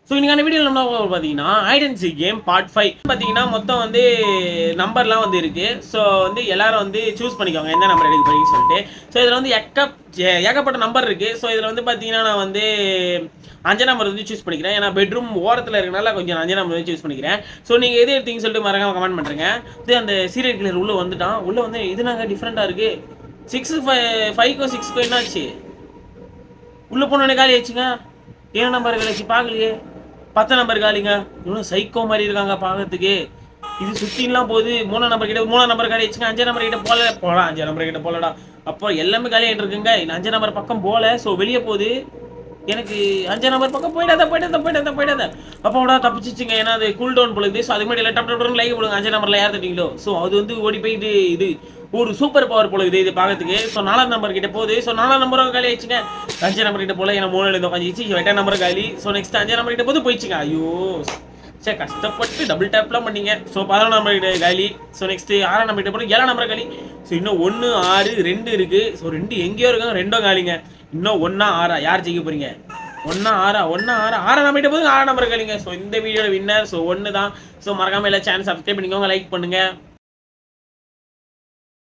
So இன்னைக்கான வீடியோவில் என்ன பார்த்தீங்கன்னா hide and seek game part 5 பார்த்தீங்கன்னா மொத்தம் வந்து நம்பர்லாம் வந்து இருக்குது. ஸோ வந்து எல்லாரும் வந்து சூஸ் பண்ணிக்கோங்க எந்த நம்பர் எடுக்க போறீங்கன்னு சொல்லிட்டு. ஸோ இதில் வந்து ஏகப்பட்ட நம்பர் இருக்குது. ஸோ இதில் வந்து பார்த்தீங்கன்னா நான் வந்து 5 நம்பர் வந்து சூஸ் பண்ணிக்கிறேன். ஏன்னா பெட்ரூம் ஓரத்தில் இருக்கனால கொஞ்சம் 5 நம்பர் வந்து சூஸ் பண்ணிக்கிறேன். ஸோ நீங்கள் எது எடுத்தீங்கன்னு சொல்லிட்டு மறக்காம கமெண்ட் பண்ணுறேங்க. இது அந்த சீரியல் கிளர் உள்ளே வந்துட்டான். உள்ளே வந்து இது நாங்கள் டிஃப்ரெண்ட்டாக இருக்குது. 6-5க்கும் 6க்கும் என்னாச்சு? உள்ளே போனோடனே காலி ஆச்சுங்க. 7 நம்பர் காலிச்சு பார்க்கலையே. 10 நம்பர் காலிங்க. இவனும் சைக்கோ மாதிரி இருக்காங்க பார்க்கறதுக்கு. இது சுற்றிலாம் போகுது. 3 நம்பர் கிட்ட 3 நம்பர் காலி ஆச்சுங்க. 5 நம்பர் கிட்ட போகலாம் 5 நம்பர் கிட்ட போகலடா. அப்போ எல்லாமே காலி ஆகிட்டு இருக்குங்க. 5 நம்பர் பக்கம் போகல. ஸோ வெளியே போகுது. எனக்கு 5 நம்பர் பக்கம் போயிடாத. அப்போடா தப்பிச்சிச்சுங்க. ஏன்னா அது கூல் டவுன் போலுது. ஸோ அதுக்கு முன்னாடி டப் டப் லைக் போடுங்க 5 நம்பரில் யார் தட்டிங்களோ. ஸோ அது வந்து ஓடி போயிட்டு இது ஒரு சூப்பர் பவர் போல இது பார்க்கறதுக்கு. ஸோ 4 நம்பர் கிட்ட போகுது. ஸோ 4 நம்பரும் காலி ஆயிடுச்சுங்க. 5 நம்பர் கிட்ட போல ஏன்னா 3 உட்காந்துச்சு. 8 நம்பர் காலி. ஸோ நெக்ஸ்ட் 5 நம்பர் கிட்ட போது போயிடுச்சுங்க. ஐயோ சரி கஷ்டப்பட்டு டபுள் டேப்லாம் பண்ணீங்க. ஸோ 11 நம்பர் கிட்ட காலி. ஸோ நெக்ஸ்ட் 6 நம்பர் கிட்ட போகிறோம். 7 நம்பர் காலி. ஸோ இன்னும் 1 6 2 இருக்குது. ஸோ 2 எங்கேயோ இருக்காங்க. 2 காலிங்க. இன்னும் 1 6 யார் ஜெயிக்க போறீங்க? 1 6 நம்பர் கிட்ட போது 6 நம்பர் காலிங்க. ஸோ இந்த வீடியோட வின்னர் ஸோ 1 தான். ஸோ மறக்காம எல்லா சேனல் சப்ஸ்கிரைப் பண்ணிக்கோங்க, லைக் பண்ணுங்க.